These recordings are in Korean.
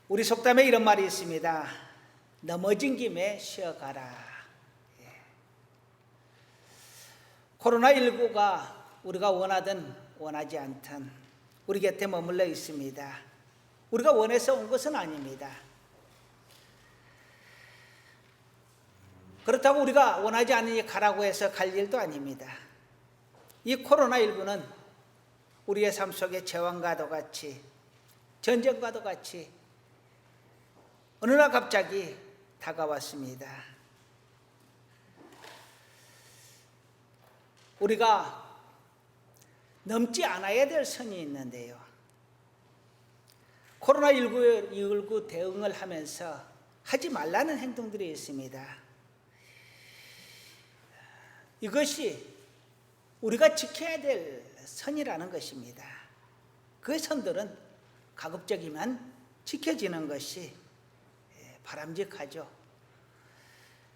우리 속담에 이런 말이 있습니다. 넘어진 김에 쉬어가라. 코로나19가 우리가 원하든 원하지 않든 우리 곁에 머물러 있습니다. 우리가 원해서 온 것은 아닙니다. 그렇다고 우리가 원하지 않으니 가라고 해서 갈 일도 아닙니다. 이 코로나19는 우리의 삶 속에 재앙과도 같이, 전쟁과도 같이 어느 날 갑자기 다가왔습니다. 우리가 넘지 않아야 될 선이 있는데요. 코로나19 대응을 하면서 하지 말라는 행동들이 있습니다. 이것이 우리가 지켜야 될 선이라는 것입니다. 그 선들은 가급적이면 지켜지는 것이 바람직하죠.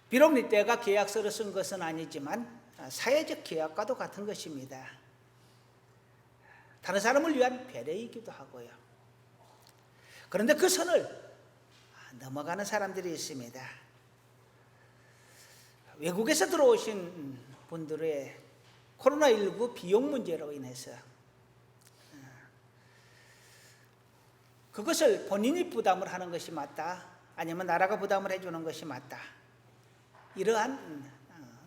비록 이때가 계약서를 쓴 것은 아니지만 사회적 계약과도 같은 것입니다. 다른 사람을 위한 배려이기도 하고요. 그런데 그 선을 넘어가는 사람들이 있습니다. 외국에서 들어오신 분들의 코로나19 비용 문제로 인해서 그것을 본인이 부담을 하는 것이 맞다, 아니면 나라가 부담을 해주는 것이 맞다, 이러한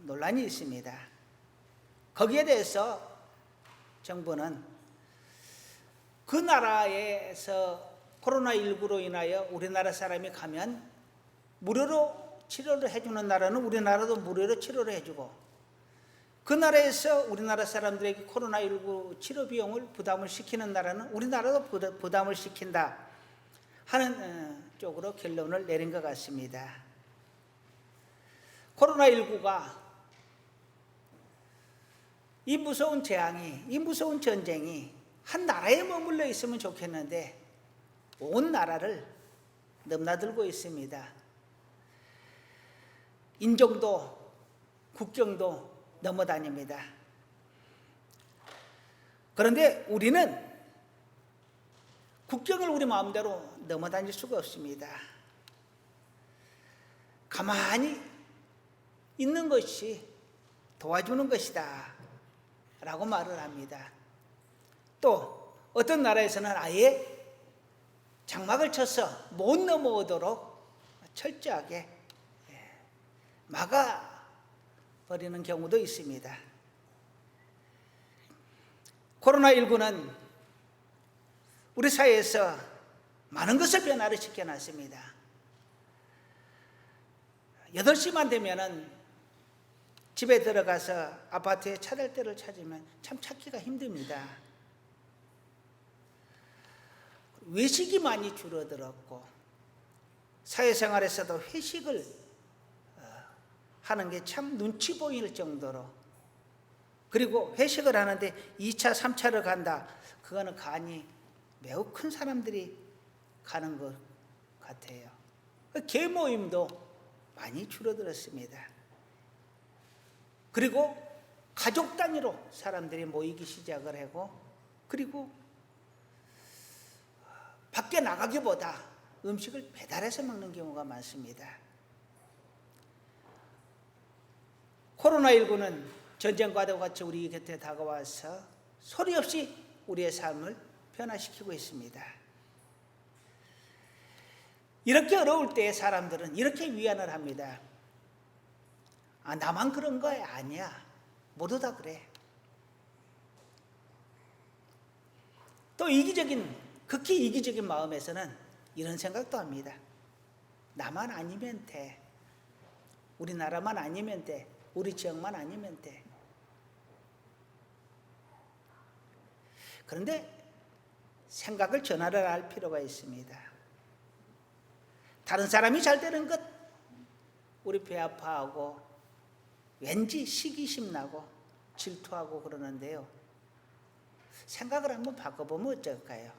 논란이 있습니다. 거기에 대해서 정부는 그 나라에서 코로나19로 인하여 우리나라 사람이 가면 무료로 치료를 해주는 나라는 우리나라도 무료로 치료를 해주고, 그 나라에서 우리나라 사람들에게 코로나19 치료 비용을 부담을 시키는 나라는 우리나라도 부담을 시킨다 하는 쪽으로 결론을 내린 것 같습니다. 코로나19가 이 무서운 재앙이, 이 무서운 전쟁이 한 나라에 머물러 있으면 좋겠는데 온 나라를 넘나들고 있습니다. 인종도 국경도 넘어다닙니다. 그런데 우리는 국경을 우리 마음대로 넘어다닐 수가 없습니다. 가만히 있는 것이 도와주는 것이다 라고 말을 합니다. 또 어떤 나라에서는 아예 장막을 쳐서 못 넘어오도록 철저하게 막아버리는 경우도 있습니다. 코로나19는 우리 사회에서 많은 것을 변화를 시켜놨습니다. 8시만 되면은 집에 들어가서 아파트에 차댈 데를 찾으면 참 찾기가 힘듭니다. 외식이 많이 줄어들었고, 사회생활에서도 회식을 하는 게 참 눈치 보일 정도로, 그리고 회식을 하는데 2차, 3차를 간다, 그거는 간이 매우 큰 사람들이 가는 것 같아요. 계모임도 많이 줄어들었습니다. 그리고 가족 단위로 사람들이 모이기 시작을 하고, 그리고 밖에 나가기보다 음식을 배달해서 먹는 경우가 많습니다. 코로나19는 전쟁과도 같이 우리 곁에 다가와서 소리 없이 우리의 삶을 변화시키고 있습니다. 이렇게 어려울 때 사람들은 이렇게 위안을 합니다. 나만 그런 거야? 아니야. 모두 다 그래. 또 극히 이기적인 마음에서는 이런 생각도 합니다. 나만 아니면 돼. 우리나라만 아니면 돼. 우리 지역만 아니면 돼. 그런데 생각을 전환을 할 필요가 있습니다. 다른 사람이 잘 되는 것 우리 배 아파하고 왠지 시기심 나고 질투하고 그러는데요. 생각을 한번 바꿔보면 어떨까요?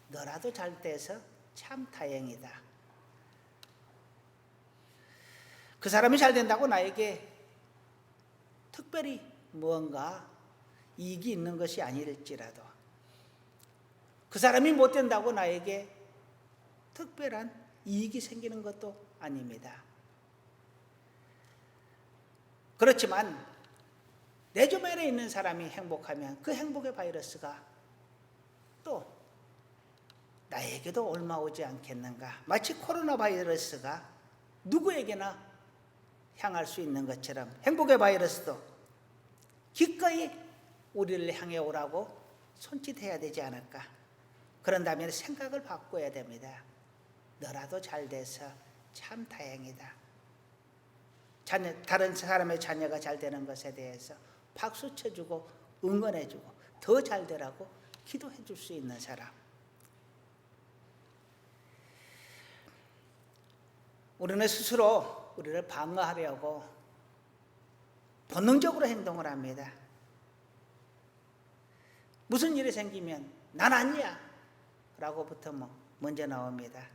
너라도 잘 돼서 참 다행이다. 그 사람이 잘 된다고 나에게 특별히 무언가 이익이 있는 것이 아닐지라도, 그 사람이 못 된다고 나에게 특별한 이익이 생기는 것도 아닙니다. 그렇지만 내 주변에 있는 사람이 행복하면 그 행복의 바이러스가 또 나에게도 옮아오지 않겠는가. 마치 코로나 바이러스가 누구에게나 향할 수 있는 것처럼 행복의 바이러스도 기꺼이 우리를 향해 오라고 손짓해야 되지 않을까. 그런다면 생각을 바꿔야 됩니다. 너라도 잘 돼서 참 다행이다. 다른 사람의 자녀가 잘 되는 것에 대해서 박수 쳐주고 응원해주고 더 잘 되라고 기도해 줄 수 있는 사람. 우리는 스스로 우리를 방어하려고 본능적으로 행동을 합니다. 무슨 일이 생기면 난 아니야 라고부터 먼저 나옵니다.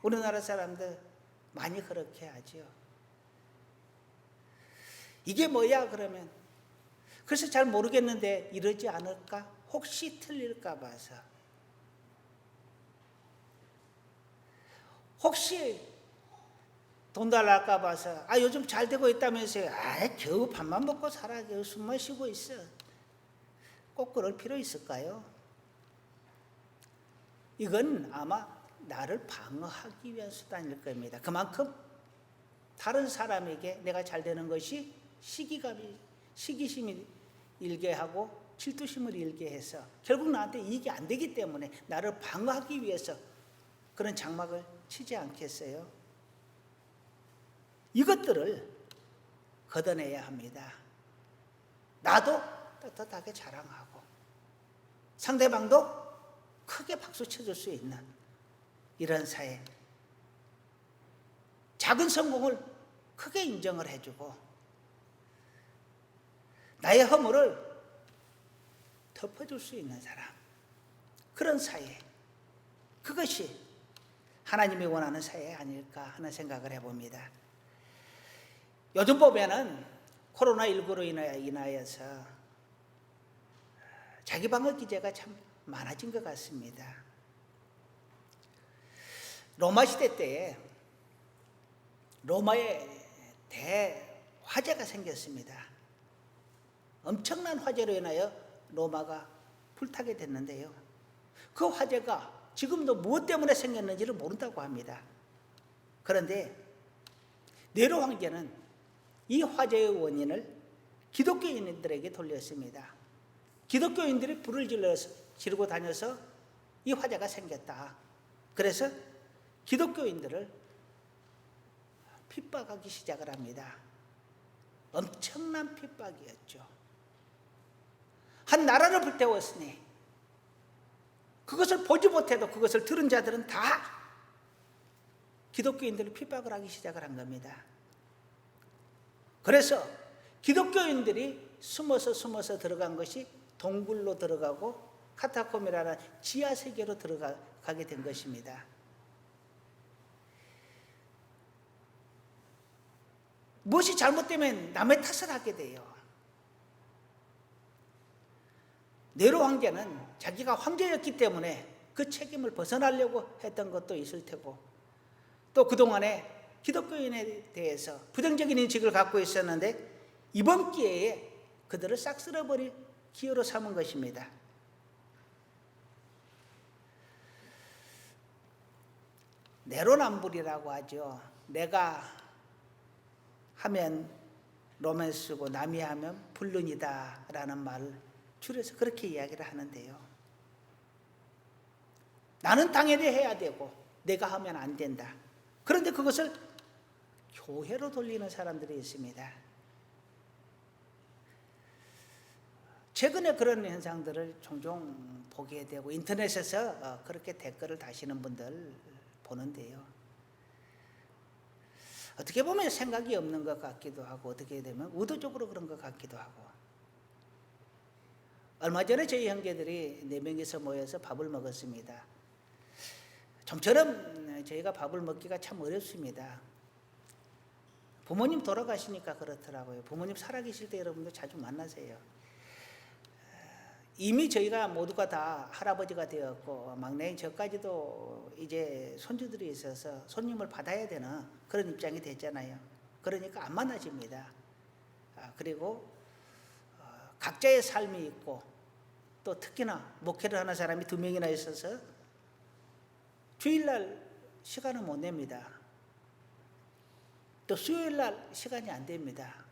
우리나라 사람들 많이 그렇게 하죠. 이게 뭐야 그러면 그래서 잘 모르겠는데 이러지 않을까? 혹시 틀릴까 봐서. 혹시 돈 달랄까 봐서. 요즘 잘 되고 있다면서요. 겨우 밥만 먹고 살아. 겨우 숨만 쉬고 있어. 꼭 그럴 필요 있을까요? 이건 아마 나를 방어하기 위한 수단일 겁니다. 그만큼 다른 사람에게 내가 잘 되는 것이 시기심이 일게 하고 질투심을 일게 해서 결국 나한테 이익이 안 되기 때문에 나를 방어하기 위해서 그런 장막을 치지 않겠어요? 이것들을 걷어내야 합니다. 나도 떳떳하게 자랑하고 상대방도 크게 박수 쳐줄 수 있는 이런 사회. 작은 성공을 크게 인정을 해주고 나의 허물을 덮어줄 수 있는 사람. 그런 사회. 그것이 하나님이 원하는 사회 아닐까 하는 생각을 해봅니다. 요즘 보면은 코로나19로 인하여서 자기 방어 기제가 참 많아진 것 같습니다. 로마 시대 때에 로마에 대화재가 생겼습니다. 엄청난 화재로 인하여 로마가 불타게 됐는데요. 그 화재가 지금도 무엇 때문에 생겼는지를 모른다고 합니다. 그런데 네로 황제는 이 화재의 원인을 기독교인들에게 돌렸습니다. 기독교인들이 불을 지르고 다녀서 이 화재가 생겼다. 그래서 기독교인들을 핍박하기 시작을 합니다. 엄청난 핍박이었죠. 한 나라를 불태웠으니 그것을 보지 못해도 그것을 들은 자들은 다 기독교인들을 핍박을 하기 시작을 한 겁니다. 그래서 기독교인들이 숨어서 들어간 것이 동굴로 들어가고 카타콤이라는 지하 세계로 들어가게 된 것입니다. 무엇이 잘못되면 남의 탓을 하게 돼요. 네로 황제는 자기가 황제였기 때문에 그 책임을 벗어나려고 했던 것도 있을 테고, 또 그동안에 기독교인에 대해서 부정적인 인식을 갖고 있었는데 이번 기회에 그들을 싹 쓸어버릴 기회로 삼은 것입니다. 내로남불이라고 하죠. 내가 하면 로맨스고 남이 하면 불륜이다 라는 말을 줄여서 그렇게 이야기를 하는데요. 나는 당연히 해야 되고 내가 하면 안 된다. 그런데 그것을 교회로 돌리는 사람들이 있습니다. 최근에 그런 현상들을 종종 보게 되고 인터넷에서 그렇게 댓글을 다시는 분들 보는데요. 어떻게 보면 생각이 없는 것 같기도 하고 어떻게 되면 의도적으로 그런 것 같기도 하고. 얼마 전에 저희 형제들이 4명이서 모여서 밥을 먹었습니다. 좀처럼 저희가 밥을 먹기가 참 어렵습니다. 부모님 돌아가시니까 그렇더라고요. 부모님 살아계실 때 여러분들 자주 만나세요. 이미 저희가 모두가 다 할아버지가 되었고 막내인 저까지도 이제 손주들이 있어서 손님을 받아야 되는 그런 입장이 됐잖아요. 그러니까 안 만나집니다. 그리고 각자의 삶이 있고 또 특히나 목회를 하는 사람이 2명이나 있어서 주일날 시간을 못 냅니다. 또 수요일날 시간이 안 됩니다.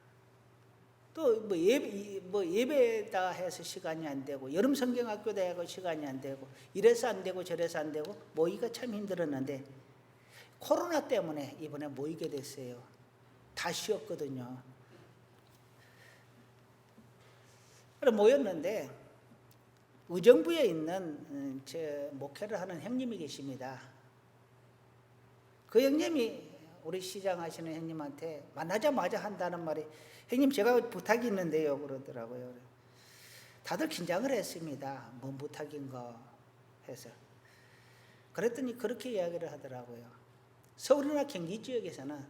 또 예배다 해서 시간이 안 되고 여름 성경학교다 해서 시간이 안 되고 이래서 안 되고 저래서 안 되고 모이기가 참 힘들었는데 코로나 때문에 이번에 모이게 됐어요. 다 쉬었거든요. 그래 모였는데 의정부에 있는 목회를 하는 형님이 계십니다. 그 형님이 우리 시장 하시는 형님한테 만나자마자 한다는 말이 형님 제가 부탁이 있는데요 그러더라고요. 다들 긴장을 했습니다. 뭔 부탁인가 해서 그랬더니 그렇게 이야기를 하더라고요. 서울이나 경기 지역에서는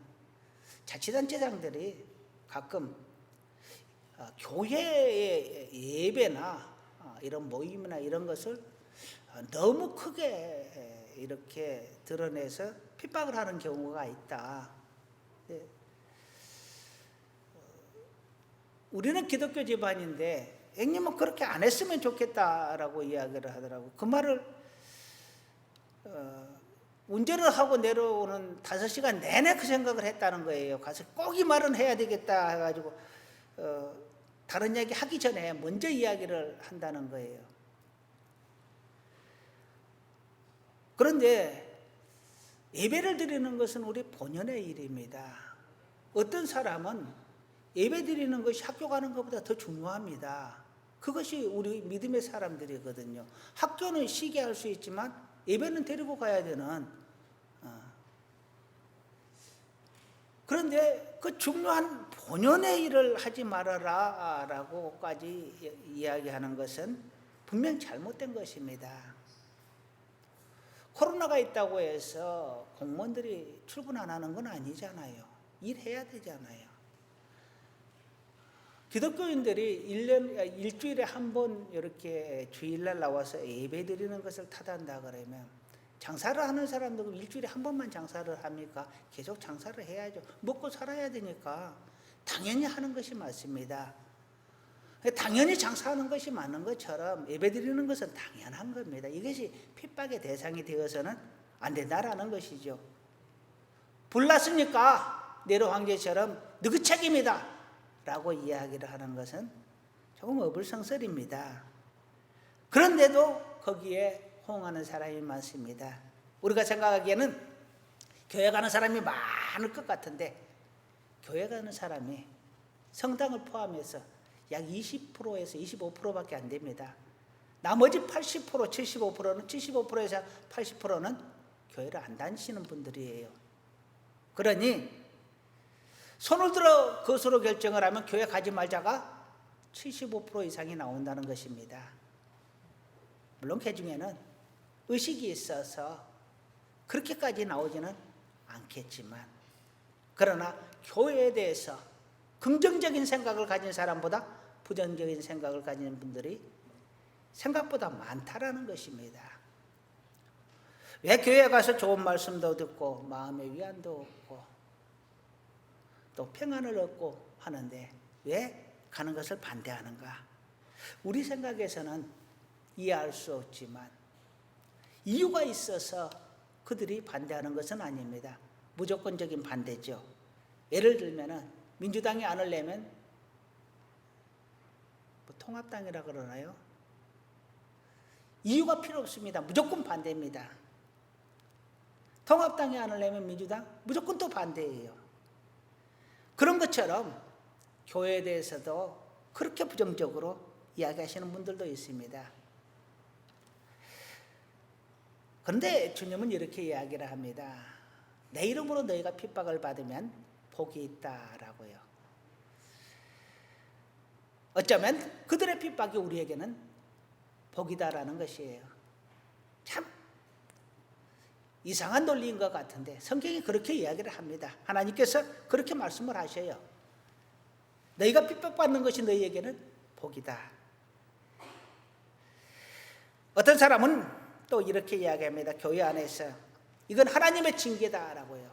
자치단체장들이 가끔 교회의 예배나 이런 모임이나 이런 것을 너무 크게 이렇게 드러내서 핍박을 하는 경우가 있다. 우리는 기독교 집안인데 형님은 그렇게 안 했으면 좋겠다라고 이야기를 하더라고. 그 말을 운전을 하고 내려오는 5시간 내내 그 생각을 했다는 거예요. 가서 꼭 이 말은 해야 되겠다 해가지고 다른 이야기 하기 전에 먼저 이야기를 한다는 거예요. 그런데 예배를 드리는 것은 우리 본연의 일입니다. 어떤 사람은 예배 드리는 것이 학교 가는 것보다 더 중요합니다. 그것이 우리 믿음의 사람들이거든요. 학교는 쉬게 할 수 있지만 예배는 데리고 가야 되는. 그런데 그 중요한 본연의 일을 하지 말아라 라고까지 이야기하는 것은 분명 잘못된 것입니다. 코로나가 있다고 해서 공무원들이 출근 안 하는 건 아니잖아요. 일해야 되잖아요. 기독교인들이 일주일에 한 번 이렇게 주일날 나와서 예배 드리는 것을 타단다 그러면 장사를 하는 사람도 일주일에 한 번만 장사를 합니까? 계속 장사를 해야죠. 먹고 살아야 되니까 당연히 하는 것이 맞습니다. 당연히 장사하는 것이 맞는 것처럼 예배 드리는 것은 당연한 겁니다. 이것이 핍박의 대상이 되어서는 안 된다라는 것이죠. 불났으니까 네로 황제처럼 너희 책임이다 라고 이야기를 하는 것은 조금 어불성설입니다. 그런데도 거기에 호응하는 사람이 많습니다. 우리가 생각하기에는 교회 가는 사람이 많을 것 같은데 교회 가는 사람이 성당을 포함해서 약 20%에서 25%밖에 안 됩니다. 나머지 80%, 75%는 75%에서 80%는 교회를 안 다니시는 분들이에요. 그러니 손을 들어 것으로 결정을 하면 교회 가지 말자가 75% 이상이 나온다는 것입니다. 물론 그 중에는 의식이 있어서 그렇게까지 나오지는 않겠지만 그러나 교회에 대해서 긍정적인 생각을 가진 사람보다 부정적인 생각을 가진 분들이 생각보다 많다라는 것입니다. 왜 교회에 가서 좋은 말씀도 듣고 마음의 위안도 얻고 또 평안을 얻고 하는데 왜 가는 것을 반대하는가? 우리 생각에서는 이해할 수 없지만 이유가 있어서 그들이 반대하는 것은 아닙니다. 무조건적인 반대죠. 예를 들면 민주당이 안 하려면 통합당이라 그러나요? 이유가 필요 없습니다. 무조건 반대입니다. 통합당이 안 하려면 민주당 무조건 또 반대예요. 그런 것처럼 교회에 대해서도 그렇게 부정적으로 이야기하시는 분들도 있습니다. 그런데 주님은 이렇게 이야기를 합니다. 내 이름으로 너희가 핍박을 받으면 복이 있다라고요. 어쩌면 그들의 핍박이 우리에게는 복이다라는 것이에요. 참 이상한 논리인 것 같은데 성경이 그렇게 이야기를 합니다. 하나님께서 그렇게 말씀을 하셔요. 너희가 핍박받는 것이 너희에게는 복이다. 어떤 사람은 또 이렇게 이야기합니다. 교회 안에서 이건 하나님의 징계다라고요.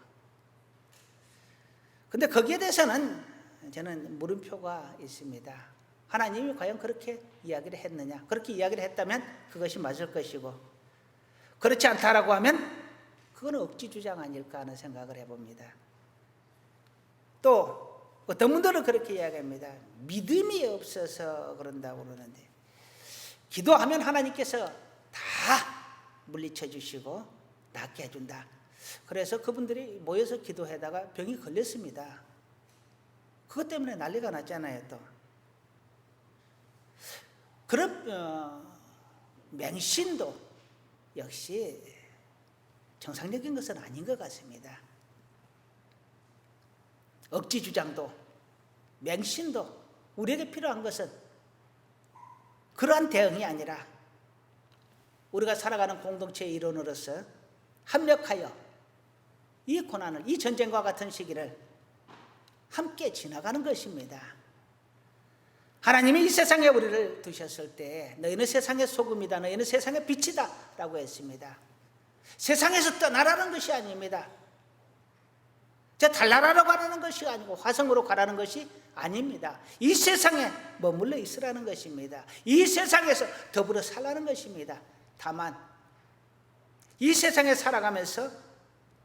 근데 거기에 대해서는 저는 물음표가 있습니다. 하나님이 과연 그렇게 이야기를 했느냐? 그렇게 이야기를 했다면 그것이 맞을 것이고, 그렇지 않다라고 하면 그건 억지 주장 아닐까 하는 생각을 해봅니다. 또 어떤 분들은 그렇게 이야기합니다. 믿음이 없어서 그런다고 그러는데, 기도하면 하나님께서 다 물리쳐 주시고 낫게 해준다. 그래서 그분들이 모여서 기도하다가 병이 걸렸습니다. 그것 때문에 난리가 났잖아요. 또 그런 맹신도 역시 정상적인 것은 아닌 것 같습니다. 억지 주장도 맹신도 우리에게 필요한 것은 그러한 대응이 아니라 우리가 살아가는 공동체의 일원으로서 합력하여 이 고난을, 이 전쟁과 같은 시기를 함께 지나가는 것입니다. 하나님이 이 세상에 우리를 두셨을 때 너희는 세상의 소금이다, 너희는 세상의 빛이다 라고 했습니다. 세상에서 떠나라는 것이 아닙니다. 저 달나라로 가라는 것이 아니고 화성으로 가라는 것이 아닙니다. 이 세상에 머물러 있으라는 것입니다. 이 세상에서 더불어 살라는 것입니다. 다만 이 세상에 살아가면서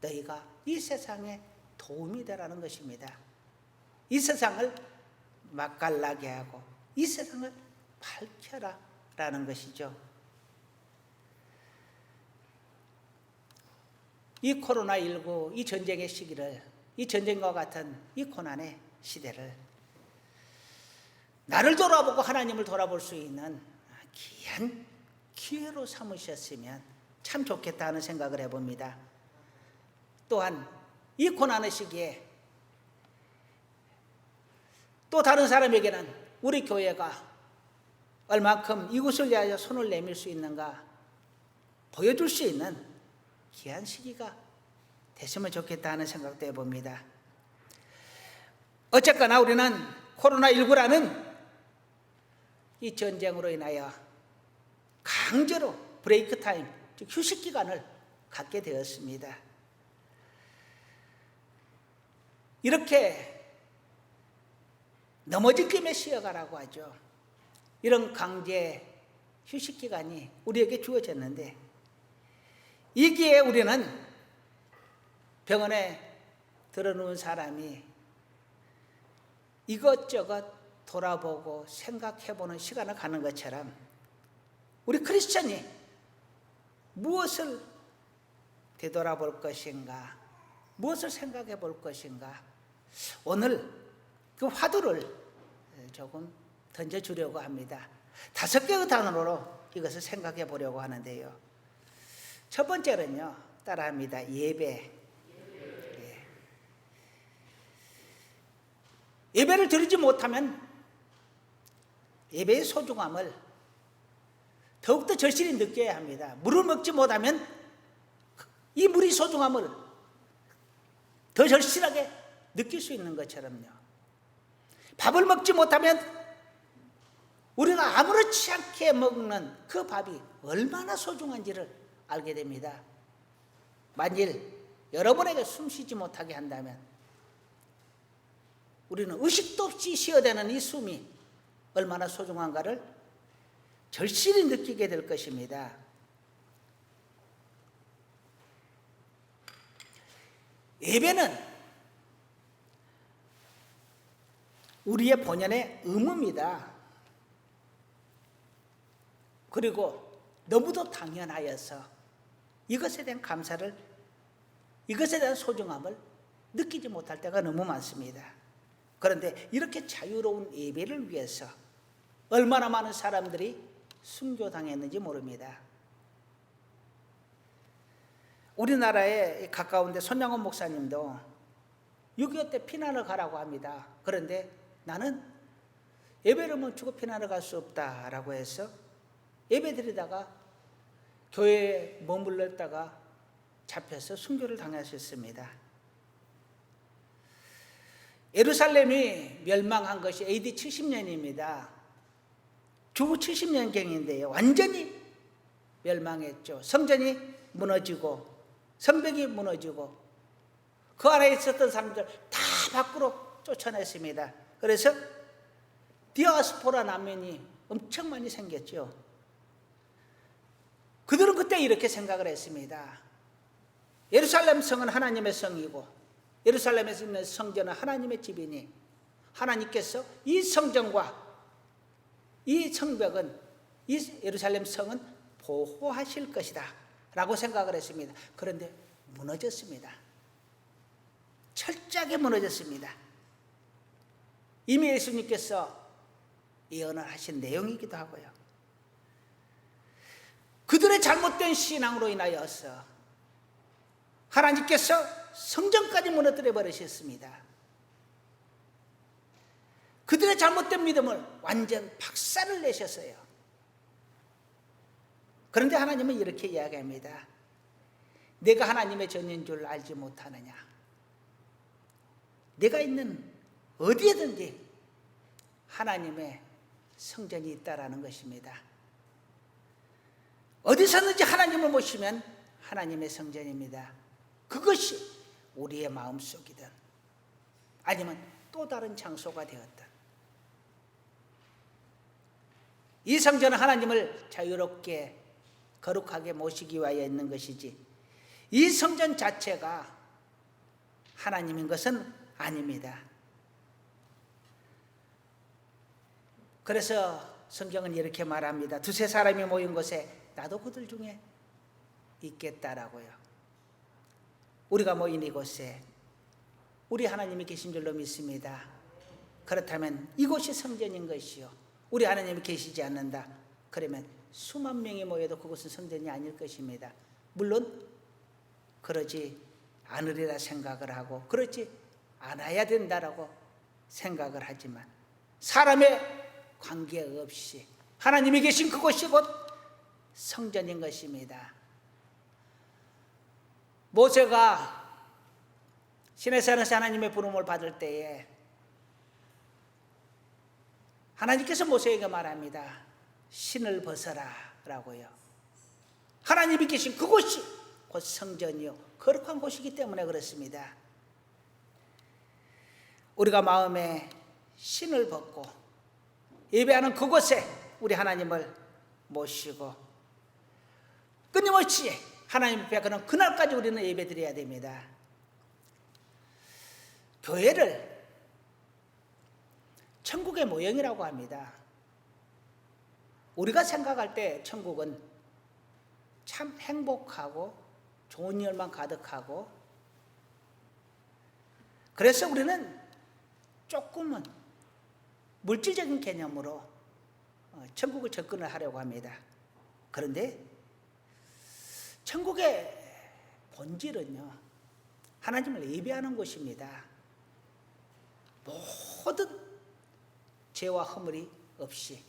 너희가 이 세상에 도움이 되라는 것입니다. 이 세상을 맛깔나게 하고 이 세상을 밝혀라 라는 것이죠. 이 코로나19, 이 전쟁의 시기를, 이 전쟁과 같은 이 고난의 시대를 나를 돌아보고 하나님을 돌아볼 수 있는 귀한 기회로 삼으셨으면 참 좋겠다 하는 생각을 해봅니다. 또한 이 고난의 시기에 또 다른 사람에게는 우리 교회가 얼만큼 이곳을 위하여 손을 내밀 수 있는가 보여줄 수 있는 귀한 시기가 됐으면 좋겠다 하는 생각도 해봅니다. 어쨌거나 우리는 코로나19라는 이 전쟁으로 인하여 강제로 브레이크 타임, 즉 휴식 기간을 갖게 되었습니다. 이렇게 넘어질 김에 쉬어가라고 하죠. 이런 강제 휴식 기간이 우리에게 주어졌는데 이 기회에 우리는 병원에 들어누운 사람이 이것저것 돌아보고 생각해보는 시간을 갖는 것처럼 우리 크리스천이 무엇을 되돌아볼 것인가, 무엇을 생각해 볼 것인가, 오늘 그 화두를 조금 던져주려고 합니다. 5개의 단어로 이것을 생각해 보려고 하는데요. 첫 번째는요, 따라합니다. 예배. 예배를 드리지 못하면 예배의 소중함을 더욱더 절실히 느껴야 합니다. 물을 먹지 못하면 이 물의 소중함을 더 절실하게 느낄 수 있는 것처럼요. 밥을 먹지 못하면 우리가 아무렇지 않게 먹는 그 밥이 얼마나 소중한지를 알게 됩니다. 만일 여러분에게 숨 쉬지 못하게 한다면 우리는 의식도 없이 쉬어대는 이 숨이 얼마나 소중한가를 절실히 느끼게 될 것입니다. 예배는 우리의 본연의 의무입니다. 그리고 너무도 당연하여서 이것에 대한 감사를, 이것에 대한 소중함을 느끼지 못할 때가 너무 많습니다. 그런데 이렇게 자유로운 예배를 위해서 얼마나 많은 사람들이 순교당했는지 모릅니다. 우리나라에 가까운데 손양원 목사님도 6.25 때 피난을 가라고 합니다. 그런데 나는 예배를 멈추고 피난을 갈 수 없다라고 해서 예배 드리다가 교회에 머물렀다가 잡혀서 순교를 당하셨습니다. 예루살렘이 멸망한 것이 AD 70년입니다. 주후 70년경인데요. 완전히 멸망했죠. 성전이 무너지고 성벽이 무너지고 그 안에 있었던 사람들 다 밖으로 쫓아냈습니다. 그래서 디아스포라 난민이 엄청 많이 생겼죠. 그들은 그때 이렇게 생각을 했습니다. 예루살렘 성은 하나님의 성이고 예루살렘에 있는 성전은 하나님의 집이니 하나님께서 이 성전과 이 성벽은 이 예루살렘 성은 보호하실 것이다 라고 생각을 했습니다. 그런데 무너졌습니다. 철저하게 무너졌습니다. 이미 예수님께서 예언을 하신 내용이기도 하고요. 그들의 잘못된 신앙으로 인하여서 하나님께서 성전까지 무너뜨려 버리셨습니다. 그들의 잘못된 믿음을 완전 박살을 내셨어요. 그런데 하나님은 이렇게 이야기합니다. 내가 하나님의 전인 줄 알지 못하느냐. 내가 있는 어디에든지 하나님의 성전이 있다라는 것입니다. 어디서든지 하나님을 모시면 하나님의 성전입니다. 그것이 우리의 마음속이든 아니면 또 다른 장소가 되었든 이 성전은 하나님을 자유롭게 거룩하게 모시기 위하여 있는 것이지 이 성전 자체가 하나님인 것은 아닙니다. 그래서 성경은 이렇게 말합니다. 두세 사람이 모인 곳에 나도 그들 중에 있겠다라고요. 우리가 모인 이곳에 우리 하나님이 계신 줄로 믿습니다. 그렇다면 이곳이 성전인 것이요. 우리 하나님이 계시지 않는다. 그러면 수만 명이 모여도 그곳은 성전이 아닐 것입니다. 물론 그러지 않으리라 생각을 하고 그렇지 않아야 된다라고 생각을 하지만 사람의 관계없이 하나님이 계신 그곳이 곧 성전인 것입니다. 모세가 시내산에서 하나님의 부름을 받을 때에 하나님께서 모세에게 말합니다. 신을 벗어라 라고요. 하나님이 계신 그곳이 곧 성전이요 거룩한 곳이기 때문에 그렇습니다. 우리가 마음에 신을 벗고 예배하는 그곳에 우리 하나님을 모시고 끊임없이 하나님 앞에 가는 그날까지 우리는 예배드려야 됩니다. 교회를 천국의 모형이라고 합니다. 우리가 생각할 때 천국은 참 행복하고 좋은 일만 가득하고 그래서 우리는 조금은 물질적인 개념으로 천국을 접근을 하려고 합니다. 그런데 천국의 본질은요 하나님을 예배하는 곳입니다. 모든 죄와 허물이 없이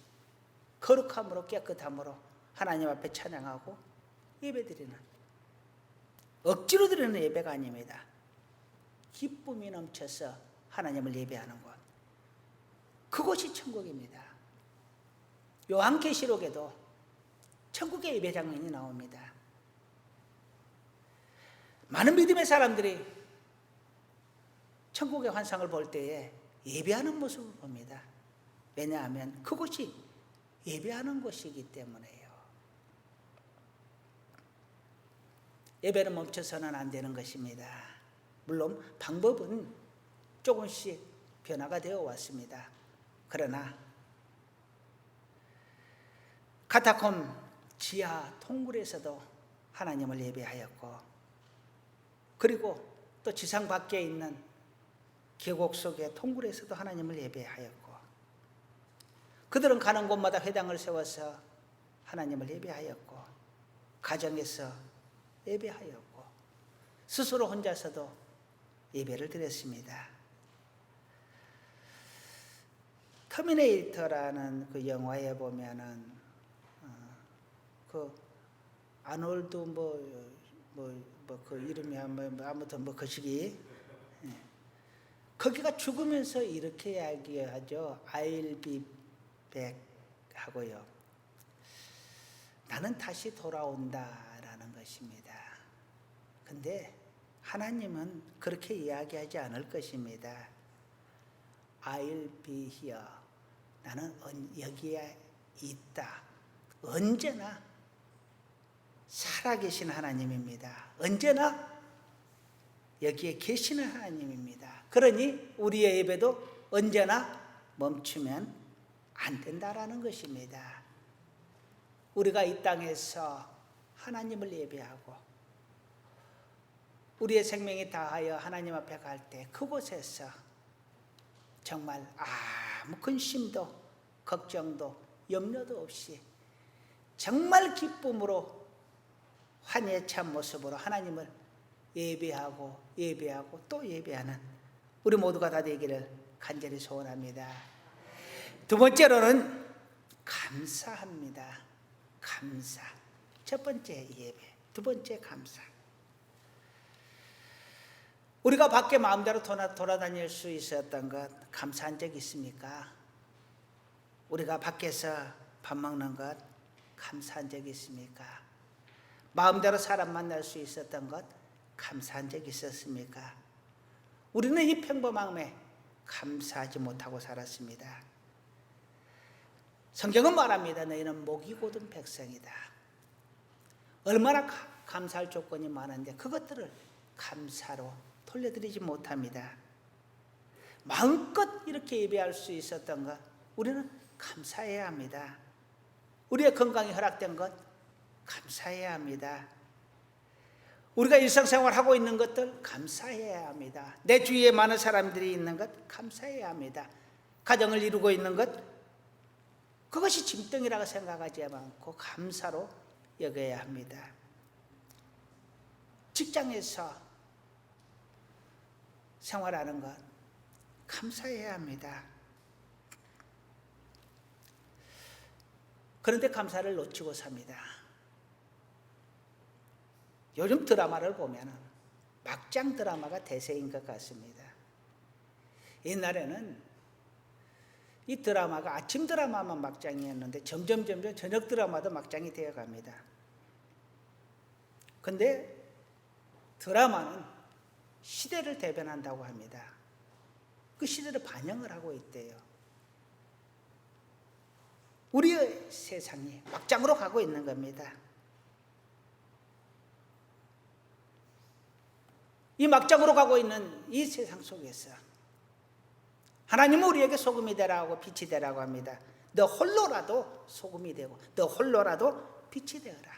거룩함으로 깨끗함으로 하나님 앞에 찬양하고 예배드리는 억지로 드리는 예배가 아닙니다. 기쁨이 넘쳐서 하나님을 예배하는 곳 그곳이 천국입니다. 요한계시록에도 천국의 예배 장면이 나옵니다. 많은 믿음의 사람들이 천국의 환상을 볼 때에 예배하는 모습을 봅니다. 왜냐하면 그곳이 예배하는 곳이기 때문에요. 예배는 멈춰서는 안 되는 것입니다. 물론 방법은 조금씩 변화가 되어 왔습니다. 그러나 카타콤 지하 통굴에서도 하나님을 예배하였고 그리고 또 지상 밖에 있는 계곡 속의 통굴에서도 하나님을 예배하였고 그들은 가는 곳마다 회당을 세워서 하나님을 예배하였고 가정에서 예배하였고 스스로 혼자서도 예배를 드렸습니다. 터미네이터라는 그 영화에 보면은 그 아놀드 그 이름이 아무튼 그 시기 거기가 죽으면서 이렇게 이야기하죠. I'll be back 하고요. 나는 다시 돌아온다라는 것입니다. 근데 하나님은 그렇게 이야기하지 않을 것입니다. I'll be here. 나는 여기에 있다. 언제나 살아계신 하나님입니다. 언제나 여기에 계시는 하나님입니다. 그러니 우리의 예배도 언제나 멈추면 안 된다라는 것입니다. 우리가 이 땅에서 하나님을 예배하고 우리의 생명이 다하여 하나님 앞에 갈 때 그곳에서 정말 아무 근심도 걱정도 염려도 없이 정말 기쁨으로 환희찬 모습으로 하나님을 예배하고 또 예배하는 우리 모두가 다 되기를 간절히 소원합니다. 두 번째로는 감사합니다. 감사. 첫 번째 예배, 두 번째 감사. 우리가 밖에 마음대로 돌아다닐 수 있었던 것 감사한 적 있습니까? 우리가 밖에서 밥 먹는 것 감사한 적 있습니까? 마음대로 사람 만날 수 있었던 것 감사한 적 있었습니까? 우리는 이 평범함에 감사하지 못하고 살았습니다. 성경은 말합니다. 너희는 목이 곧은 백성이다. 얼마나 감사할 조건이 많은데 그것들을 감사로 돌려드리지 못합니다. 마음껏 이렇게 예배할 수 있었던 것 우리는 감사해야 합니다. 우리의 건강이 허락된 것 감사해야 합니다. 우리가 일상생활하고 있는 것들 감사해야 합니다. 내 주위에 많은 사람들이 있는 것 감사해야 합니다. 가정을 이루고 있는 것 그것이 짐덩이라고 생각하지 않고 감사로 여겨야 합니다. 직장에서 생활하는 것 감사해야 합니다. 그런데 감사를 놓치고 삽니다. 요즘 드라마를 보면 막장 드라마가 대세인 것 같습니다. 옛날에는 이 드라마가 아침 드라마만 막장이었는데 점점 저녁 드라마도 막장이 되어갑니다. 근데 드라마는 시대를 대변한다고 합니다. 그 시대를 반영을 하고 있대요. 우리의 세상이 막장으로 가고 있는 겁니다. 이 막장으로 가고 있는 이 세상 속에서 하나님은 우리에게 소금이 되라고 빛이 되라고 합니다. 너 홀로라도 소금이 되고 너 홀로라도 빛이 되어라.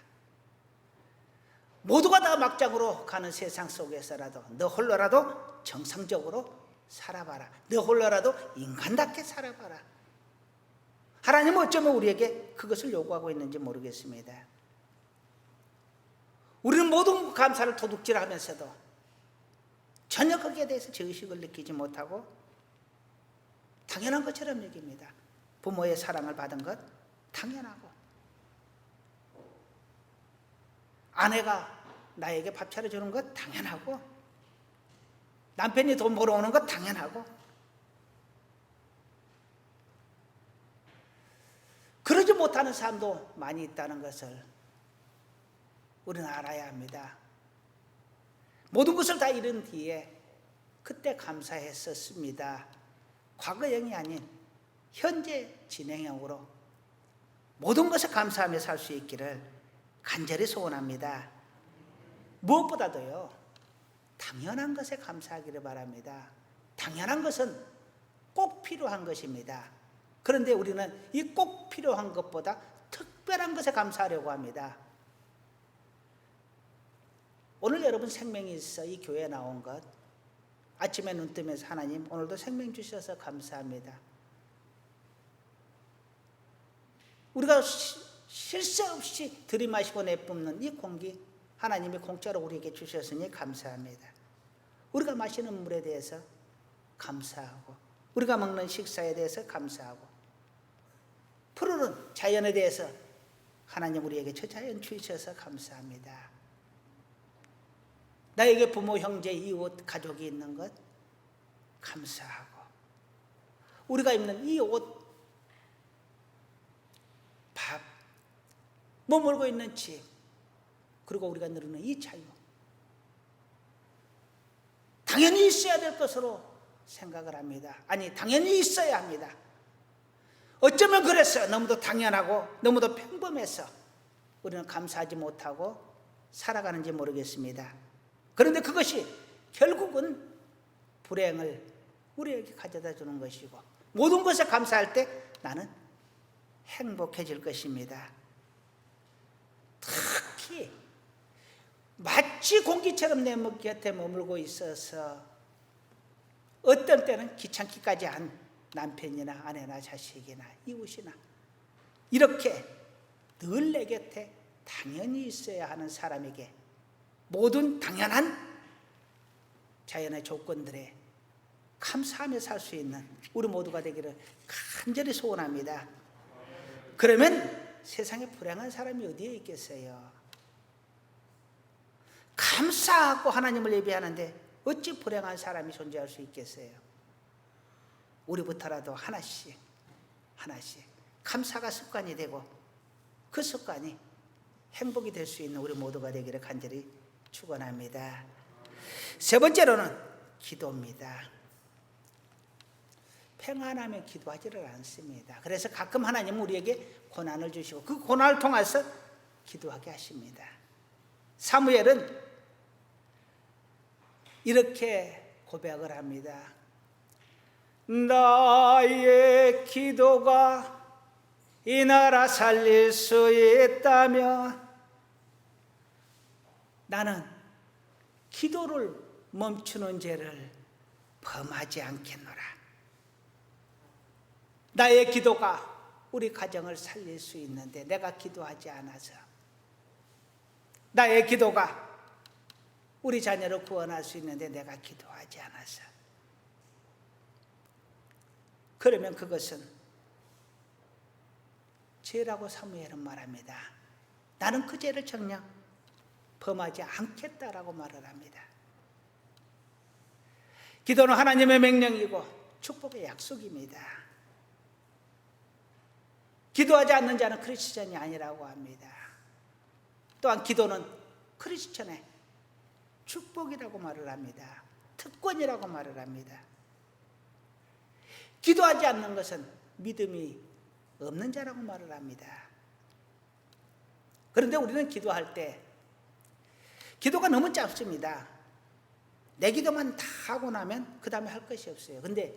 모두가 다 막장으로 가는 세상 속에서라도 너 홀로라도 정상적으로 살아봐라. 너 홀로라도 인간답게 살아봐라. 하나님은 어쩌면 우리에게 그것을 요구하고 있는지 모르겠습니다. 우리는 모든 감사를 도둑질하면서도 전혀 거기에 대해서 죄의식을 느끼지 못하고 당연한 것처럼 여깁니다. 부모의 사랑을 받은 것 당연하고 아내가 나에게 밥 차려주는 것 당연하고 남편이 돈 벌어오는 것 당연하고 그러지 못하는 사람도 많이 있다는 것을 우리는 알아야 합니다. 모든 것을 다 잃은 뒤에 그때 감사했었습니다. 과거형이 아닌 현재 진행형으로 모든 것에 감사하며 살 수 있기를 간절히 소원합니다. 무엇보다도요, 당연한 것에 감사하기를 바랍니다. 당연한 것은 꼭 필요한 것입니다. 그런데 우리는 이 꼭 필요한 것보다 특별한 것에 감사하려고 합니다. 오늘 여러분 생명이 있어 이 교회에 나온 것 아침에 눈 뜨면서 하나님 오늘도 생명 주셔서 감사합니다. 우리가 쉴 새 없이 들이마시고 내뿜는 이 공기 하나님이 공짜로 우리에게 주셨으니 감사합니다. 우리가 마시는 물에 대해서 감사하고 우리가 먹는 식사에 대해서 감사하고 푸르른 자연에 대해서 하나님 우리에게 저 자연 주셔서 감사합니다. 나에게 부모, 형제, 이웃, 가족이 있는 것 감사하고 우리가 입는 이 옷, 밥, 머물고 있는 집, 그리고 우리가 누리는 이 자유, 당연히 있어야 될 것으로 생각을 합니다. 아니, 당연히 있어야 합니다. 어쩌면 그래서 너무도 당연하고 너무도 평범해서 우리는 감사하지 못하고 살아가는지 모르겠습니다. 그런데 그것이 결국은 불행을 우리에게 가져다 주는 것이고, 모든 것에 감사할 때 나는 행복해질 것입니다. 특히 마치 공기처럼 내 곁에 머물고 있어서 어떤 때는 귀찮기까지 한 남편이나 아내나 자식이나 이웃이나 이렇게 늘 내 곁에 당연히 있어야 하는 사람에게 모든 당연한 자연의 조건들에 감사하며 살 수 있는 우리 모두가 되기를 간절히 소원합니다. 그러면 세상에 불행한 사람이 어디에 있겠어요? 감사하고 하나님을 예배하는데 어찌 불행한 사람이 존재할 수 있겠어요? 우리부터라도 하나씩 감사가 습관이 되고 그 습관이 행복이 될 수 있는 우리 모두가 되기를 간절히 축원합니다. 세 번째로는 기도입니다. 평안하며 기도하지를 않습니다. 그래서 가끔 하나님은 우리에게 고난을 주시고 그 고난을 통해서 기도하게 하십니다. 사무엘은 이렇게 고백을 합니다. 나의 기도가 이 나라 살릴 수 있다면 나는 기도를 멈추는 죄를 범하지 않겠노라. 나의 기도가 우리 가정을 살릴 수 있는데 내가 기도하지 않아서, 나의 기도가 우리 자녀를 구원할 수 있는데 내가 기도하지 않아서, 그러면 그것은 죄라고 사무엘은 말합니다. 나는 그 죄를 정녕 범하지 않겠다라고 말을 합니다. 기도는 하나님의 명령이고 축복의 약속입니다. 기도하지 않는 자는 크리스천이 아니라고 합니다. 또한 기도는 크리스천의 축복이라고 말을 합니다. 특권이라고 말을 합니다. 기도하지 않는 것은 믿음이 없는 자라고 말을 합니다. 그런데 우리는 기도할 때 기도가 너무 짧습니다. 내 기도만 다 하고 나면 그 다음에 할 것이 없어요. 근데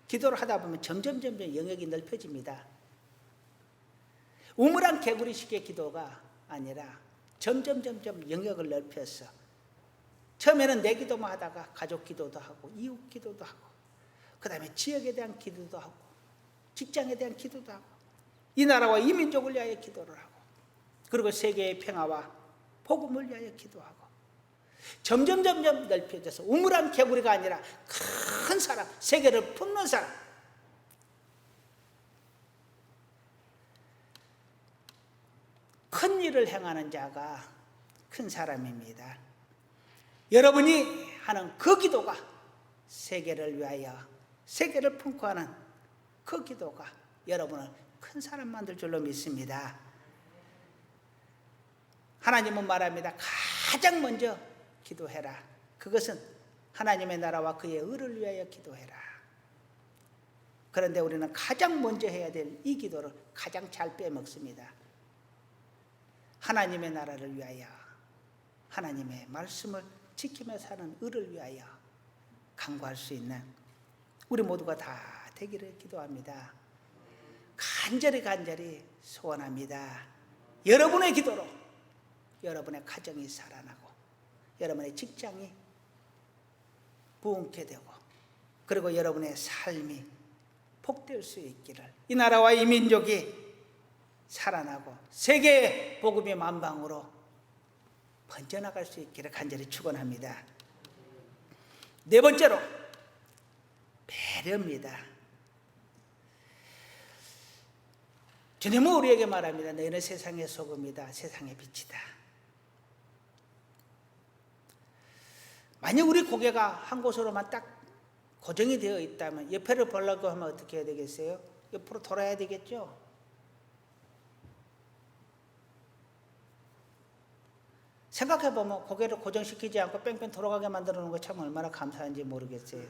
기도를 하다 보면 점점 영역이 넓혀집니다. 우물안 개구리식의 기도가 아니라 점점 영역을 넓혀서 처음에는 내 기도만 하다가 가족 기도도 하고 이웃 기도도 하고 그 다음에 지역에 대한 기도도 하고 직장에 대한 기도도 하고 이 나라와 이 민족을 위하여 기도를 하고 그리고 세계의 평화와 복음을 위하여 기도하고 점점 넓혀져서 우물안 개구리가 아니라 큰 사람, 세계를 품는 사람, 큰 일을 행하는 자가 큰 사람입니다. 여러분이 하는 그 기도가 세계를 위하여 세계를 품고 하는 그 기도가 여러분을 큰 사람 만들 줄로 믿습니다. 하나님은 말합니다. 가장 먼저 기도해라. 그것은 하나님의 나라와 그의 의를 위하여 기도해라. 그런데 우리는 가장 먼저 해야 될 이 기도를 가장 잘 빼먹습니다. 하나님의 나라를 위하여 하나님의 말씀을 지키며 사는 의를 위하여 간구할 수 있는 우리 모두가 다 되기를 기도합니다. 간절히 소원합니다. 여러분의 기도로 여러분의 가정이 살아나고 여러분의 직장이 부흥케 되고 그리고 여러분의 삶이 복될 수 있기를, 이 나라와 이 민족이 살아나고 세계의 복음이 만방으로 번져나갈 수 있기를 간절히 축원합니다. 네 번째로 배려입니다. 주님은 우리에게 말합니다. 너희는 세상의 소금이다, 세상의 빛이다. 만약 우리 고개가 한 곳으로만 딱 고정이 되어 있다면 옆에를 보려고 하면 어떻게 해야 되겠어요? 옆으로 돌아야 되겠죠? 생각해보면 고개를 고정시키지 않고 뺑뺑 돌아가게 만들어 놓은 거 참 얼마나 감사한지 모르겠어요.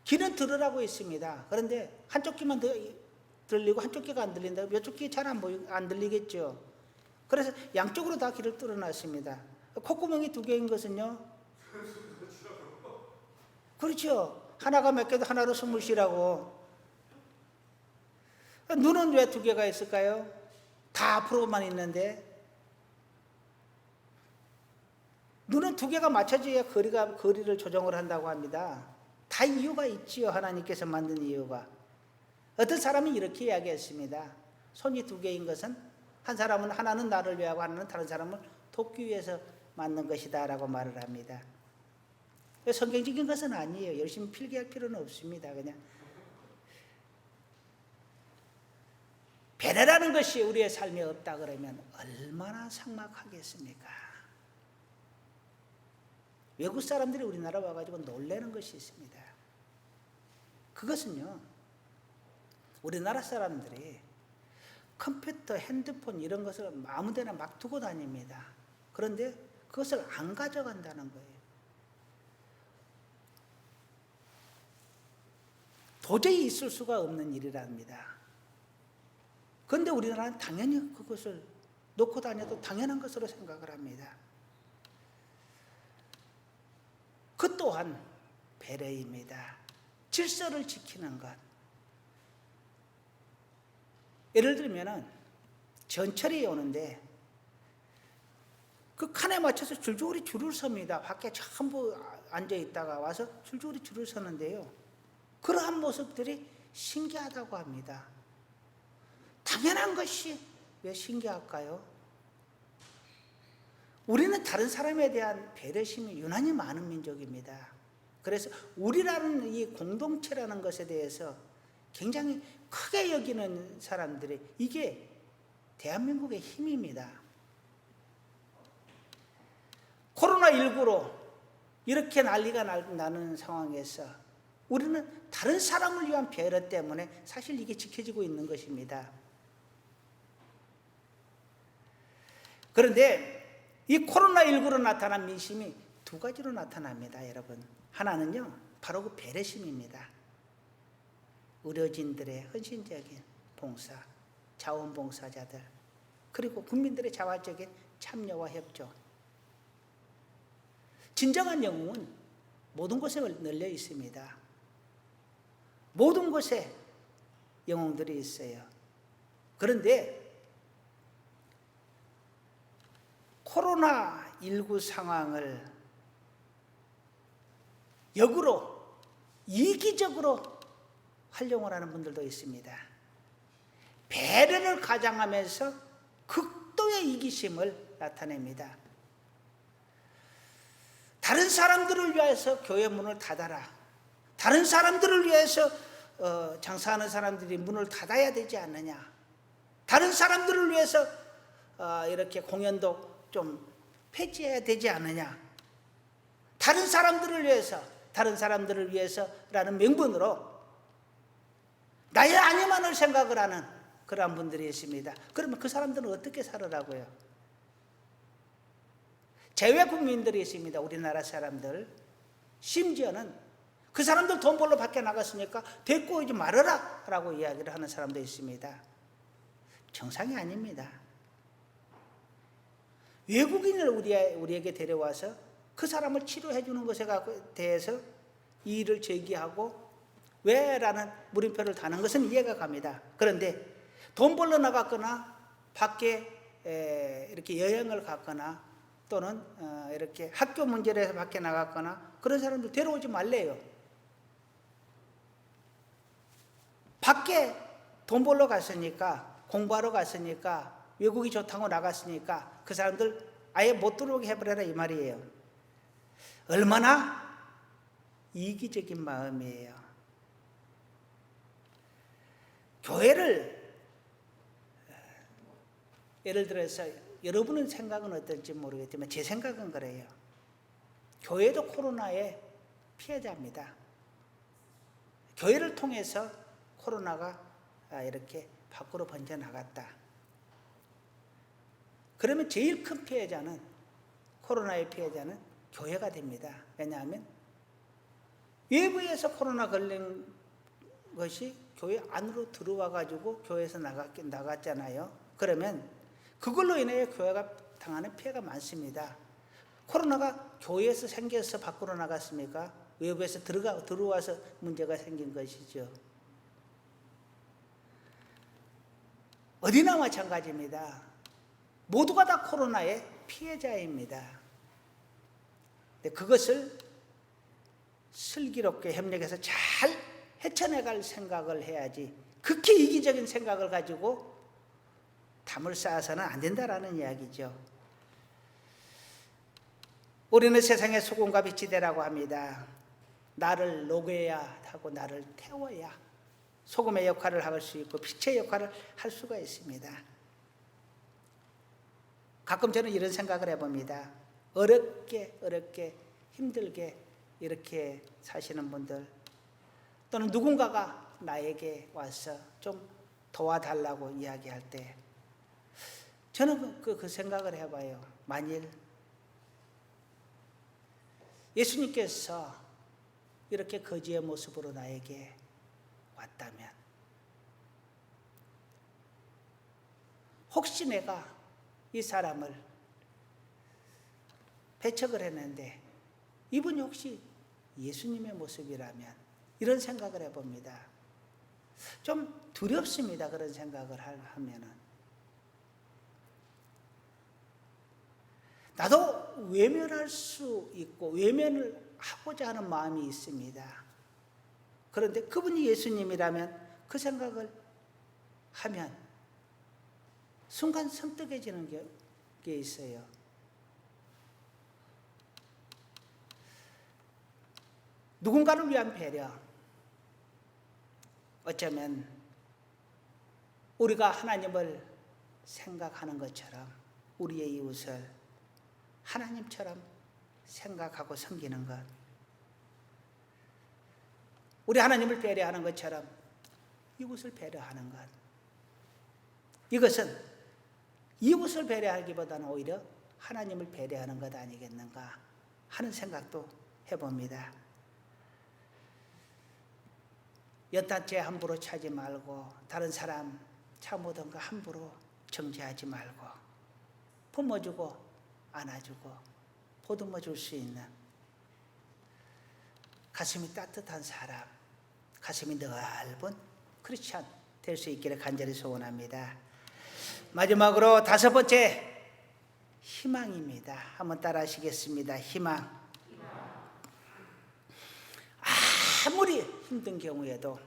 귀는 들으라고 있습니다. 그런데 한쪽 귀만 들리고 한쪽 귀가 안 들린다. 이쪽 귀 잘 안 들리겠죠. 그래서 양쪽으로 다 귀를 뚫어놨습니다. 콧구멍이 2개인 것은요. 그렇죠. 하나가 몇 개도 하나로 숨을 쉬라고. 눈은 왜 2개가 있을까요? 다 앞으로만 있는데. 눈은 2개가 맞춰져야 거리를 조정을 한다고 합니다. 다 이유가 있지요. 하나님께서 만든 이유가. 어떤 사람은 이렇게 이야기했습니다. 손이 2개인 것은 한 사람은 하나는 나를 위하고 하나는 다른 사람을 돕기 위해서 만든 것이다 라고 말을 합니다. 성경적인 것은 아니에요. 열심히 필기할 필요는 없습니다. 그냥 배려라는 것이 우리의 삶에 없다 그러면 얼마나 삭막하겠습니까? 외국 사람들이 우리나라 와가지고 놀라는 것이 있습니다. 그것은요, 우리나라 사람들이 컴퓨터, 핸드폰 이런 것을 아무데나 막 두고 다닙니다. 그런데 그것을 안 가져간다는 거예요. 도저히 있을 수가 없는 일이랍니다. 그런데 우리나라는 당연히 그것을 놓고 다녀도 당연한 것으로 생각을 합니다. 그 또한 배려입니다. 질서를 지키는 것. 예를 들면은 전철이 오는데 그 칸에 맞춰서 줄줄이 줄을 섭니다. 밖에 전부 앉아 있다가 와서 줄줄이 줄을 서는데요. 그러한 모습들이 신기하다고 합니다. 당연한 것이 왜 신기할까요? 우리는 다른 사람에 대한 배려심이 유난히 많은 민족입니다. 그래서 우리라는 이 공동체라는 것에 대해서 굉장히 크게 여기는 사람들이, 이게 대한민국의 힘입니다. 코로나19로 이렇게 난리가 나는 상황에서 우리는 다른 사람을 위한 배려 때문에 사실 이게 지켜지고 있는 것입니다. 그런데 이 코로나19로 나타난 민심이 2가지로 나타납니다, 여러분. 하나는요, 바로 그 배려심입니다. 의료진들의 헌신적인 봉사, 자원봉사자들, 그리고 국민들의 자발적인 참여와 협조. 진정한 영웅은 모든 곳에 널려 있습니다. 모든 곳에 영웅들이 있어요. 그런데 코로나19 상황을 역으로 이기적으로 활용을 하는 분들도 있습니다. 배려를 가장하면서 극도의 이기심을 나타냅니다. 다른 사람들을 위해서 교회 문을 닫아라. 다른 사람들을 위해서 장사하는 사람들이 문을 닫아야 되지 않느냐. 다른 사람들을 위해서 이렇게 공연도 좀 폐지해야 되지 않느냐. 다른 사람들을 위해서라는 명분으로 나의 안위만을 생각을 하는 그러한 분들이 있습니다. 그러면 그 사람들은 어떻게 살으라고요? 제외 국민들이 있습니다. 우리나라 사람들. 심지어는 그 사람들 돈 벌러 밖에 나갔으니까 데리고 오지 말아라 라고 이야기를 하는 사람도 있습니다. 정상이 아닙니다. 외국인을 우리에게 데려와서 그 사람을 치료해 주는 것에 대해서 이의를 제기하고 왜? 라는 물음표를 다는 것은 이해가 갑니다. 그런데 돈 벌러 나갔거나 밖에 이렇게 여행을 갔거나 또는 이렇게 학교 문제로 해서 밖에 나갔거나 그런 사람들 데려오지 말래요. 밖에 돈 벌러 갔으니까, 공부하러 갔으니까, 외국이 좋다고 나갔으니까 그 사람들 아예 못 들어오게 해버려라 이 말이에요. 얼마나 이기적인 마음이에요. 교회를 예를 들어서 여러분의 생각은 어떨지 모르겠지만 제 생각은 그래요. 교회도 코로나의 피해자입니다. 교회를 통해서 코로나가 이렇게 밖으로 번져나갔다. 그러면 제일 큰 피해자는, 코로나의 피해자는 교회가 됩니다. 왜냐하면 외부에서 코로나 걸린 것이 교회 안으로 들어와 가지고 교회에서 나갔잖아요. 그러면 그걸로 인해 교회가 당하는 피해가 많습니다. 코로나가 교회에서 생겨서 밖으로 나갔습니까? 외부에서 들어와서 문제가 생긴 것이죠. 어디나 마찬가지입니다. 모두가 다 코로나의 피해자입니다. 그것을 슬기롭게 협력해서 잘 헤쳐나갈 생각을 해야지, 극히 이기적인 생각을 가지고 담을 쌓아서는 안 된다라는 이야기죠. 우리는 세상의 소금과 빛이 되라고 합니다. 나를 녹여야 하고 나를 태워야 소금의 역할을 할 수 있고 빛의 역할을 할 수가 있습니다. 가끔 저는 이런 생각을 해봅니다. 어렵게 힘들게 이렇게 사시는 분들, 또는 누군가가 나에게 와서 좀 도와달라고 이야기할 때 저는 그 생각을 해봐요. 만일 예수님께서 이렇게 거지의 모습으로 나에게 왔다면, 혹시 내가 이 사람을 배척을 했는데 이분이 혹시 예수님의 모습이라면, 이런 생각을 해봅니다. 좀 두렵습니다. 그런 생각을 하면은. 나도 외면할 수 있고 외면을 하고자 하는 마음이 있습니다. 그런데 그분이 예수님이라면 그 생각을 하면 순간 섬뜩해지는 게 있어요. 누군가를 위한 배려, 어쩌면 우리가 하나님을 생각하는 것처럼 우리의 이웃을 하나님처럼 생각하고 섬기는 것, 우리 하나님을 배려하는 것처럼 이웃을 배려하는 것, 이것은 이웃을 배려하기보다는 오히려 하나님을 배려하는 것 아니겠는가 하는 생각도 해봅니다. 연탄재 함부로 차지 말고, 다른 사람 차 묻은 거 함부로 정지하지 말고, 품어주고 안아주고 보듬어 줄 수 있는 가슴이 따뜻한 사람, 가슴이 넓은 크리스찬 될 수 있기를 간절히 소원합니다. 마지막으로 5번째, 희망입니다. 한번 따라 하시겠습니다. 희망. 아무리 힘든 경우에도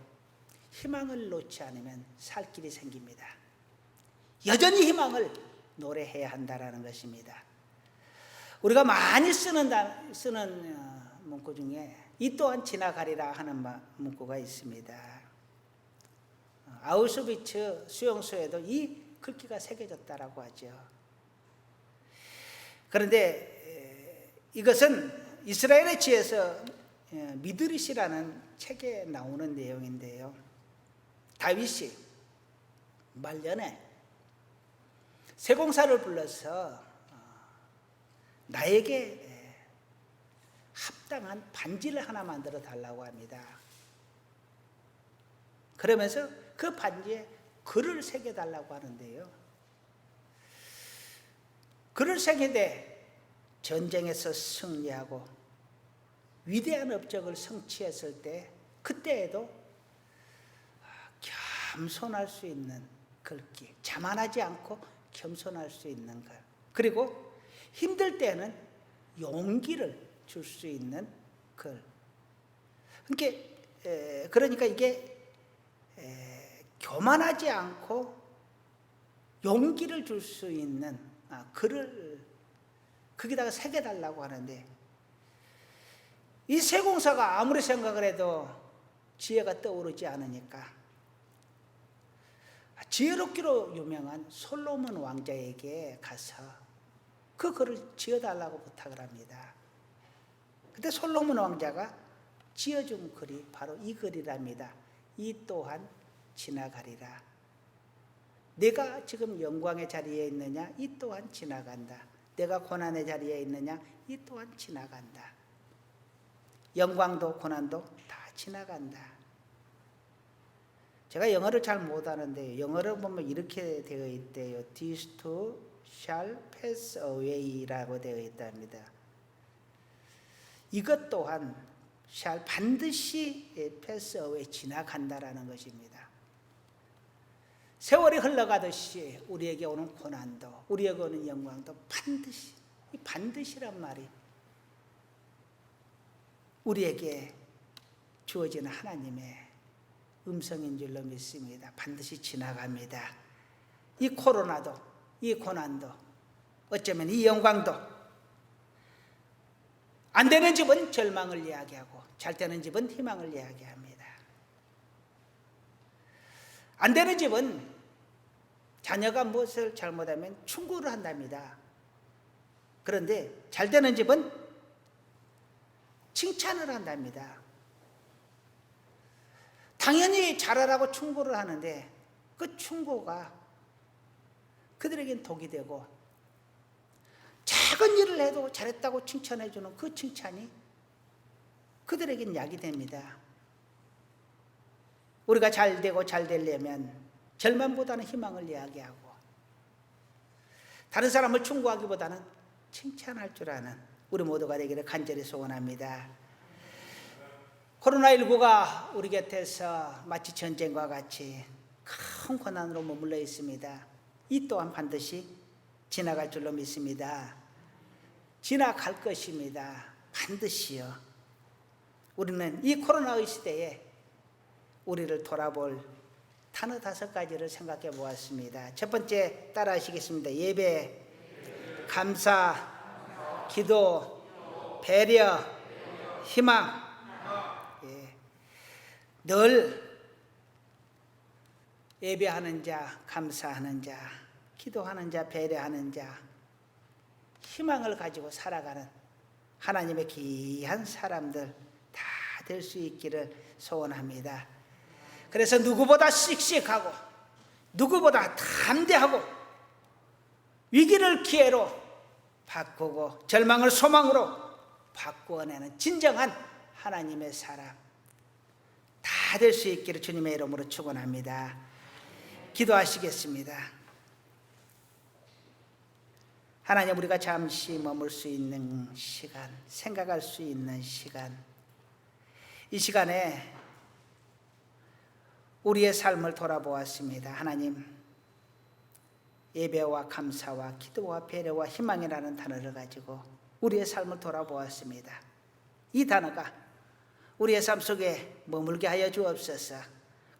희망을 놓지 않으면 살 길이 생깁니다. 여전히 희망을 노래해야 한다는 것입니다. 우리가 많이 쓰는 문구 중에 이 또한 지나가리라 하는 문구가 있습니다. 아우슈비츠 수용소에도 이 글귀가 새겨졌다라고 하죠. 그런데 이것은 이스라엘의 지에서 미드리시라는 책에 나오는 내용인데요. 다윗이 말년에 세공사를 불러서 나에게 합당한 반지를 하나 만들어 달라고 합니다. 그러면서 그 반지에 글을 새겨달라고 하는데요. 글을 새기되 전쟁에서 승리하고 위대한 업적을 성취했을 때, 그때에도 겸손할 수 있는 글귀, 자만하지 않고 겸손할 수 있는 글, 그리고 힘들 때는 용기를 줄 수 있는 글. 그러니까 이게 교만하지 않고 용기를 줄 수 있는 글을 거기다가 새겨달라고 하는데, 이 세공사가 아무리 생각을 해도 지혜가 떠오르지 않으니까 지혜롭기로 유명한 솔로몬 왕자에게 가서 그 글을 지어달라고 부탁을 합니다. 그때 솔로몬 왕자가 지어준 글이 바로 이 글이랍니다. 이 또한 지나가리라. 내가 지금 영광의 자리에 있느냐? 이 또한 지나간다. 내가 고난의 자리에 있느냐? 이 또한 지나간다. 영광도 고난도 다 지나간다. 제가 영어를 잘 못하는데 영어를 보면 이렇게 되어 있대요. These too shall pass away라고 되어 있답니다. 이것 또한 shall 반드시 pass away 지나간다라는 것입니다. 세월이 흘러가듯이 우리에게 오는 고난도 우리에게 오는 영광도 반드시, 이 반드시란 말이 우리에게 주어지는 하나님의 음성인 줄로 믿습니다. 반드시 지나갑니다. 이 코로나도 이 고난도 어쩌면 이 영광도 안 되는 집은 절망을 이야기하고 잘 되는 집은 희망을 이야기합니다. 안 되는 집은 자녀가 무엇을 잘못하면 충고를 한답니다. 그런데 잘 되는 집은 칭찬을 한답니다. 당연히 잘하라고 충고를 하는데 그 충고가 그들에겐 독이 되고 작은 일을 해도 잘했다고 칭찬해 주는 그 칭찬이 그들에겐 약이 됩니다. 우리가 잘 되고 잘 되려면 절망보다는 희망을 이야기하고 다른 사람을 충고하기보다는 칭찬할 줄 아는 우리 모두가 되기를 간절히 소원합니다. 코로나19가 우리 곁에서 마치 전쟁과 같이 큰 고난으로 머물러 있습니다. 이 또한 반드시 지나갈 줄로 믿습니다. 지나갈 것입니다. 반드시요. 우리는 이 코로나의 시대에 우리를 돌아볼 단어 5가지를 생각해 보았습니다. 첫 번째 따라 하시겠습니다. 예배, 감사, 기도, 배려, 희망. 예. 늘 예배하는 자, 감사하는 자, 기도하는 자, 배려하는 자, 희망을 가지고 살아가는 하나님의 귀한 사람들 다 될 수 있기를 소원합니다. 그래서 누구보다 씩씩하고 누구보다 담대하고 위기를 기회로 바꾸고 절망을 소망으로 바꾸어내는 진정한 하나님의 사람 다 될 수 있기를 주님의 이름으로 축원합니다. 기도하시겠습니다. 하나님, 우리가 잠시 머물 수 있는 시간, 생각할 수 있는 시간, 이 시간에 우리의 삶을 돌아보았습니다. 하나님, 예배와 감사와 기도와 배려와 희망이라는 단어를 가지고 우리의 삶을 돌아보았습니다. 이 단어가 우리의 삶 속에 머물게 하여 주옵소서.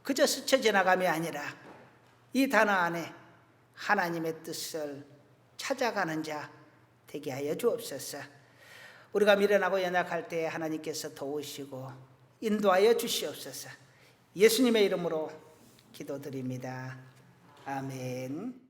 그저 스쳐 지나감이 아니라 이 단어 안에 하나님의 뜻을 찾아가는 자 되게 하여 주옵소서. 우리가 미련하고 연약할 때 하나님께서 도우시고 인도하여 주시옵소서. 예수님의 이름으로 기도드립니다. 아멘.